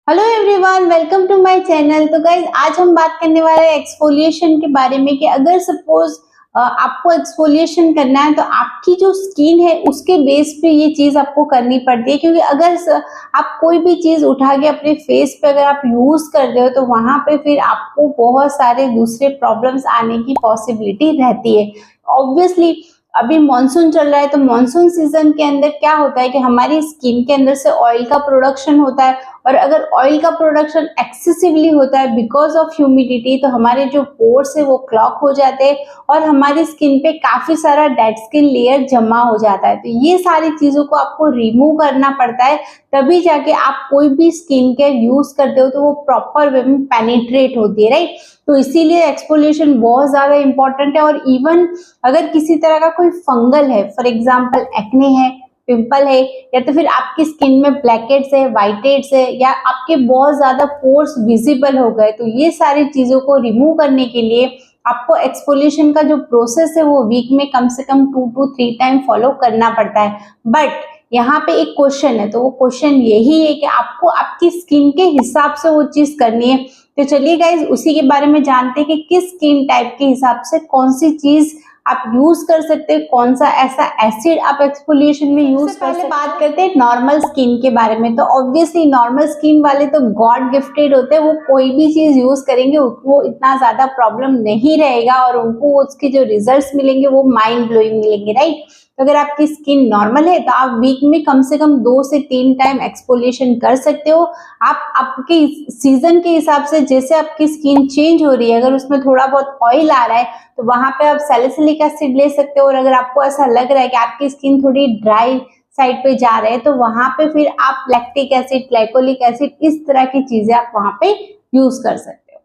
Hello everyone, welcome to my channel. तो guys आज हम बात करने वाले हैं एक्सफोलिएशन के बारे में कि अगर सपोज आपको एक्सफोलिएशन करना है तो आपकी जो स्किन है उसके बेस पे ये चीज आपको करनी पड़ती है, क्योंकि अगर आप कोई भी चीज उठा के अपने फेस पे अगर आप यूज कर रहे हो तो वहां पे फिर आपको बहुत सारे दूसरे प्रॉब्लम्स आने की पॉसिबिलिटी रहती है। ऑब्वियसली अभी मॉनसून चल रहा है तो मॉनसून सीजन के अंदर क्या होता है कि हमारी स्किन के अंदर से ऑयल का प्रोडक्शन होता है, और अगर ऑयल का प्रोडक्शन एक्सेसिवली होता है बिकॉज ऑफ ह्यूमिडिटी तो हमारे जो पोर्स है वो क्लॉग हो जाते हैं और हमारी स्किन पे काफी सारा डेड स्किन लेयर जमा हो जाता है। तो ये सारी चीजों को आपको रिमूव करना पड़ता है, तभी जाके आप कोई भी स्किन केयर यूज करते हो तो वो प्रॉपर वे में पेनिट्रेट होती है, राइट। तो इसीलिए एक्सफोलिएशन बहुत ज्यादा इंपॉर्टेंट है। और इवन अगर किसी तरह का कोई फंगल है, फॉर एग्जाम्पल एक्ने है, पिंपल है, या तो फिर आपकी स्किन में ब्लैकहेड्स है, व्हाइटहेड्स है, या आपके बहुत ज्यादा पोर्स विजिबल हो गए, तो ये सारी चीजों को रिमूव करने के लिए आपको एक्सफोलिएशन का जो प्रोसेस है वो वीक में कम से कम 2 to 3 टाइम फॉलो करना पड़ता है। बट यहाँ पे एक क्वेश्चन है, तो वो क्वेश्चन यही है कि आपको आपकी स्किन के हिसाब से वो चीज करनी है। तो चलिए गाइज उसी के बारे में जानते हैं कि किस स्किन टाइप के हिसाब से कौन सी चीज आप यूज कर सकते हैं, कौन सा ऐसा एसिड आप एक्सफोलिएशन में यूज कर सकते हैं। बात करते हैं नॉर्मल स्किन के बारे में। तो ऑब्वियसली नॉर्मल स्किन वाले तो गॉड गिफ्टेड होते हैं, वो कोई भी चीज यूज करेंगे उनको इतना ज्यादा प्रॉब्लम नहीं रहेगा और उनको उसके जो रिजल्ट्स मिलेंगे वो माइंड ब्लोइंग मिलेंगे, राइट। तो अगर आपकी स्किन नॉर्मल है तो आप वीक में कम से कम 2 से 3 टाइम एक्सफोलिएशन कर सकते हो। आप आपके सीजन के हिसाब से जैसे आपकी स्किन चेंज हो रही है, अगर उसमें थोड़ा बहुत ऑयल आ रहा है तो वहां पे आप सैलिसिलिक एसिड ले सकते हो, और अगर आपको ऐसा लग रहा है कि आपकी स्किन थोड़ी ड्राई साइड पे जा रहे हैं तो वहां पे फिर आप लैक्टिक एसिड, ग्लाइकोलिक एसिड, इस तरह की चीजें आप वहां पे यूज कर सकते हो।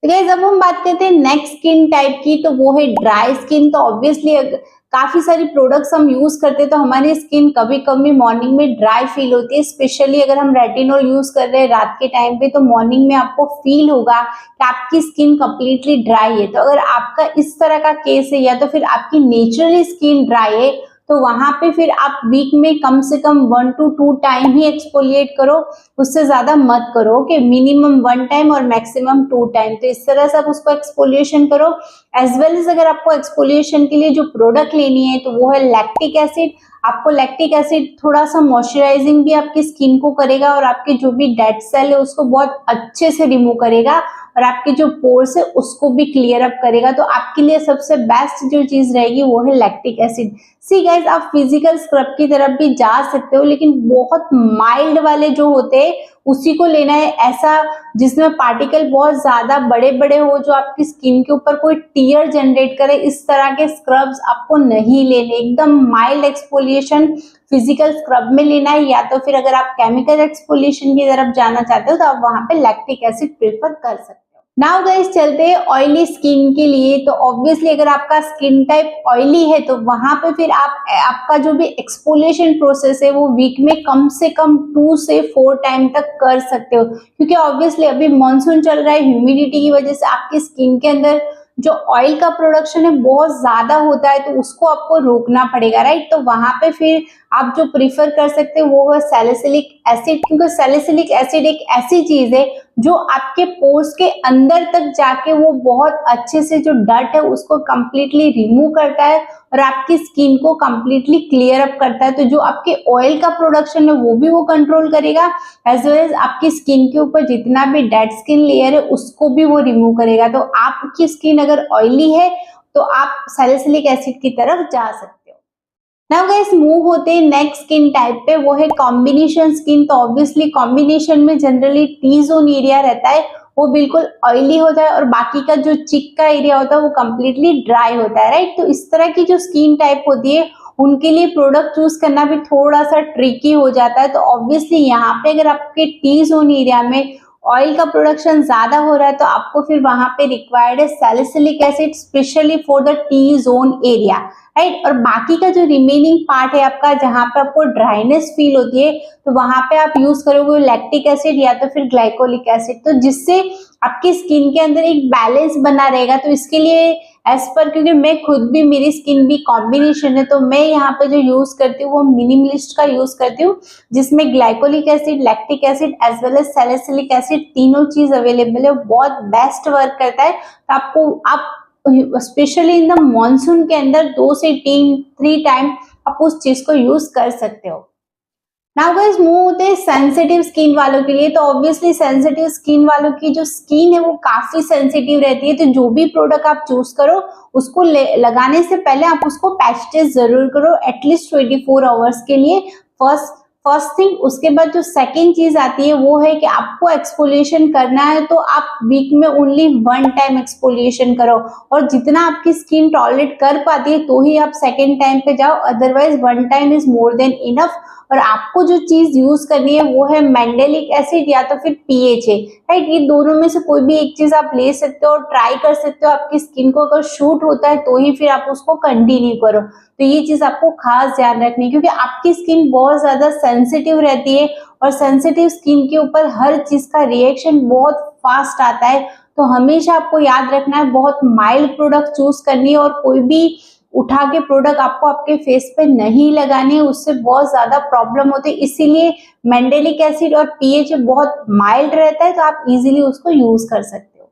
तो गाइस अब हम बात करते हैं नेक्स्ट स्किन टाइप की, तो वो है ड्राई स्किन। तो ऑब्वियसली काफी सारी प्रोडक्ट्स हम यूज करते हैं तो हमारी स्किन कभी कभी मॉर्निंग में ड्राई फील होती है, स्पेशली अगर हम रेटिनॉल यूज कर रहे हैं रात के टाइम पे तो मॉर्निंग में आपको फील होगा कि आपकी स्किन कंप्लीटली ड्राई है। तो अगर आपका इस तरह का केस है या तो फिर आपकी नेचुरली स्किन ड्राई है तो वहां पे फिर आप वीक में कम से कम 1 to 2 टाइम ही एक्सफोलिएट करो, उससे ज्यादा मत करो, कि मिनिमम 1 टाइम और मैक्सिमम 2 टाइम। तो इस तरह से आप उसको एक्सफोलिएशन करो। एज वेल एज अगर आपको एक्सफोलिएशन के लिए जो प्रोडक्ट लेनी है तो वो है लैक्टिक एसिड। आपको लैक्टिक एसिड थोड़ा सा मॉइस्चराइजिंग भी आपकी स्किन को करेगा और आपके जो भी डेड सेल है उसको बहुत अच्छे से रिमूव करेगा और आपके जो पोर्स है उसको भी क्लियर अप करेगा। तो आपके लिए सबसे बेस्ट जो चीज रहेगी वो है लैक्टिक एसिड। सी गाइस, आप फिजिकल स्क्रब की तरफ भी जा सकते हो, लेकिन बहुत माइल्ड वाले जो होते हैं उसी को लेना है, ऐसा जिसमें पार्टिकल बहुत ज्यादा बड़े बड़े हो, जो आपकी स्किन के ऊपर कोई टीयर जनरेट करे, इस तरह के स्क्रब्स आपको नहीं लेने। एकदम माइल्ड एक्सफोलिएशन फिजिकल स्क्रब में लेना है, या तो फिर अगर आप केमिकल एक्सफोलिएशन की तरफ जाना चाहते हो तो आप वहां पे लैक्टिक एसिड प्रेफर कर सकते हो। नाउ गाइस चलते हैं ऑयली स्किन के लिए। तो ऑब्वियसली अगर आपका स्किन टाइप ऑयली है तो वहां पे फिर आपका जो भी एक्सफोलिएशन प्रोसेस है वो वीक में कम से कम 2 से 4 टाइम तक कर सकते हो, क्योंकि ऑब्वियसली अभी मॉनसून चल रहा है, ह्यूमिडिटी की वजह से आपकी स्किन के अंदर जो ऑयल का प्रोडक्शन है बहुत ज्यादा होता है, तो उसको आपको रोकना पड़ेगा, राइट। तो वहां पे फिर आप जो प्रीफर कर सकते हो वो है सैलिसिलिक एसिड, क्योंकि सैलिसिलिक एसिड एक ऐसी चीज है जो आपके पोर्स के अंदर तक जाके वो बहुत अच्छे से जो डर्ट है उसको कंप्लीटली रिमूव करता है और आपकी स्किन को कंप्लीटली क्लियर अप करता है। तो जो आपके ऑयल का प्रोडक्शन है वो भी वो कंट्रोल करेगा, एज वेल एज आपकी स्किन के ऊपर जितना भी डेड स्किन लेयर है उसको भी वो रिमूव करेगा। तो आपकी स्किन अगर ऑयली है तो आप सैलिसिलिक एसिड की तरफ जा सकते हो। नाउ गाइस मूव होते हैं नेक्स्ट स्किन टाइप पे, वो है कॉम्बिनेशन स्किन। तो ऑब्वियसली कॉम्बिनेशन में जनरली टी जोन एरिया रहता है, वो बिल्कुल ऑयली होता है और बाकी का जो चिक का एरिया होता है वो कम्प्लीटली ड्राई होता है, राइट। तो इस तरह की जो स्किन टाइप होती है उनके लिए प्रोडक्ट चूज करना भी थोड़ा सा ट्रिकी हो जाता है। तो ऑब्वियसली यहाँ पे अगर आपके टी जोन एरिया में ऑयल का प्रोडक्शन ज्यादा हो रहा है तो आपको फिर वहां पे रिक्वायर्ड है salicylic acid, specially for the T zone area, right. और बाकी का जो रिमेनिंग पार्ट है आपका, जहां पे आपको ड्राइनेस फील होती है, तो वहां पे आप यूज करोगे लैक्टिक एसिड या तो फिर ग्लाइकोलिक एसिड, तो जिससे आपकी स्किन के अंदर एक बैलेंस बना रहेगा। तो इसके लिए एज पर, क्योंकि मैं खुद भी, मेरी स्किन भी कॉम्बिनेशन है, तो मैं यहाँ पे जो यूज करती हूँ वो मिनिमलिस्ट का यूज करती हूँ, जिसमें glycolic acid, lactic acid as well as salicylic acid तीनों चीज अवेलेबल है, बहुत बेस्ट वर्क करता है। तो आपको, आप स्पेशली इन द मॉनसून के अंदर 2 से 3 टाइम आप उस चीज को यूज कर सकते हो। नाउ गाइस मूव होते हैं सेंसिटिव स्किन वालों के लिए। तो ऑब्वियसली सेंसिटिव स्किन वालों की जो स्किन है वो काफी सेंसिटिव रहती है, तो जो भी प्रोडक्ट आप चूज करो उसको लगाने से पहले आप उसको पैच टेस्ट जरूर करो एटलीस्ट 24 आवर्स के लिए। First thing. उसके बाद जो सेकेंड चीज आती है वो है कि आपको एक्सफोलिएशन करना है तो आप वीक में ओनली 1 टाइम एक्सफोलिएशन करो, और जितना आपकी स्किन टॉलरेट कर पाती है तो ही आप सेकेंड टाइम पे जाओ, otherwise 1 time is more than enough. और आपको जो चीज यूज करनी है वो है मैंडेलिक एसिड या तो फिर पीएचए, राइट। ये दोनों में से कोई भी एक चीज आप ले सकते हो और ट्राई कर सकते हो, आपकी स्किन को अगर शूट होता है तो ही फिर आप उसको कंटिन्यू करो। तो ये चीज आपको खास ध्यान रखनी है, क्योंकि आपकी स्किन बहुत ज्यादा सेंसिटिव रहती है और सेंसिटिव स्किन के ऊपर हर चीज का रिएक्शन बहुत फास्ट आता है। तो हमेशा आपको याद रखना है बहुत माइल्ड प्रोडक्ट चूज करनी है, और कोई भी उठा के प्रोडक्ट आपको आपके फेस पे नहीं लगाने है, उससे बहुत ज्यादा प्रॉब्लम होती है। इसीलिए मैंडेलिक एसिड और पीएच बहुत माइल्ड रहता है, तो आप इजीली उसको यूज कर सकते हो।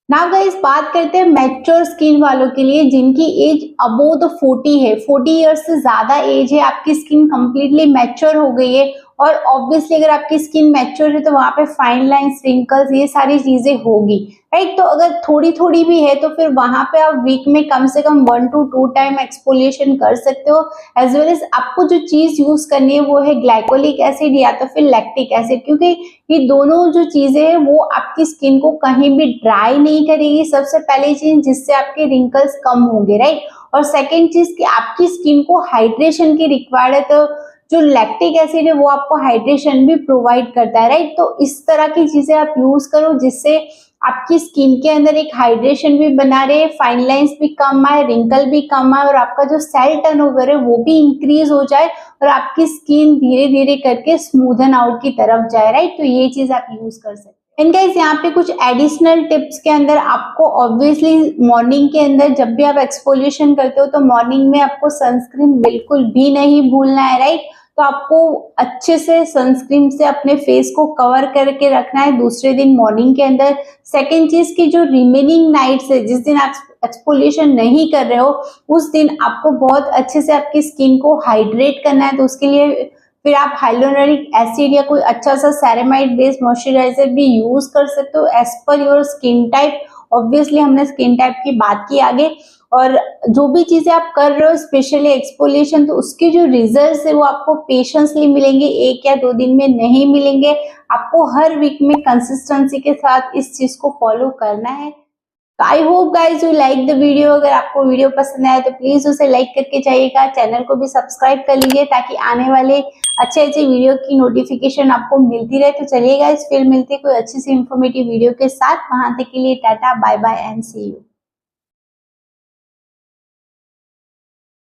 नाउ गाइस बात करते हैं मैच्योर स्किन वालों के लिए, जिनकी एज अबोव द 40 है, 40 ईयर्स से ज्यादा एज है, आपकी स्किन कंप्लीटली मैच्योर हो गई है। और ऑब्वियसली अगर आपकी स्किन मैच्योर है तो वहां पे फाइन लाइंस, रिंकल्स, ये सारी चीजें होगी, राइट। तो अगर थोड़ी थोड़ी भी है तो फिर वहां पे आप वीक में कम से कम 1 to 2 टाइम एक्सफोलिएशन कर सकते हो। एज वेल एज आपको जो चीज यूज करनी है वो है ग्लाइकोलिक एसिड या तो फिर लैक्टिक एसिड, क्योंकि ये दोनों जो चीजें हैं वो आपकी स्किन को कहीं भी ड्राई नहीं करेगी, सबसे पहली चीज, जिससे आपके रिंकल्स कम होंगे, राइट। और सेकेंड चीज कि आपकी स्किन को हाइड्रेशन की रिक्वायर्ड है, तो जो लैक्टिक एसिड है वो आपको हाइड्रेशन भी प्रोवाइड करता है, राइट। तो इस तरह की चीजें आप यूज करो जिससे आपकी स्किन के अंदर एक हाइड्रेशन भी बना रहे, फाइन लाइंस भी कम आए, रिंकल भी कम आए, और आपका जो सेल टर्नओवर है वो भी इंक्रीज हो जाए, और आपकी स्किन धीरे धीरे करके स्मूथन आउट की तरफ जाए, राइट। तो ये चीज आप यूज कर सकते हैं। एंड गाइस यहाँ पे कुछ एडिशनल टिप्स के अंदर आपको ऑब्वियसली मॉर्निंग के अंदर जब भी आप एक्सफोलिएशन करते हो तो मॉर्निंग में आपको सनस्क्रीन बिल्कुल भी नहीं भूलना है, राइट। तो आपको अच्छे से सनस्क्रीन से अपने फेस को कवर करके रखना है दूसरे दिन मॉर्निंग के अंदर। सेकेंड चीज की जो रिमेनिंग नाइट्स है, जिस दिन आप एक्सफोलिएशन नहीं कर रहे हो उस दिन आपको बहुत अच्छे से आपकी स्किन को हाइड्रेट करना है। तो उसके लिए फिर आप हाइलोरेनिक एसिड या कोई अच्छा सा सेरेमाइड बेस्ड मॉइस्चराइजर भी यूज कर सकते हो as per your skin type. Obviously हमने स्किन टाइप की बात की आगे, और जो भी चीजें आप कर रहे हो स्पेशली एक्सफोलिएशन, तो उसके जो रिजल्ट्स है वो आपको पेशेंसली मिलेंगे, 1 या 2 दिन में नहीं मिलेंगे। आपको हर वीक में कंसिस्टेंसी के साथ इस चीज को फॉलो करना है। तो I hope guys you like the video. अगर आपको वीडियो पसंद आए तो प्लीज उसे लाइक करके जाइएगा, चैनल को भी सब्सक्राइब कर लीजिए ताकि आने वाले अच्छे अच्छे वीडियो की नोटिफिकेशन आपको मिलती रहे। तो चलिए गाइज फिर मिलते हैं कोई अच्छी सी इंफॉर्मेटिव वीडियो के साथ, वहां तक के लिए tata bye bye and see you.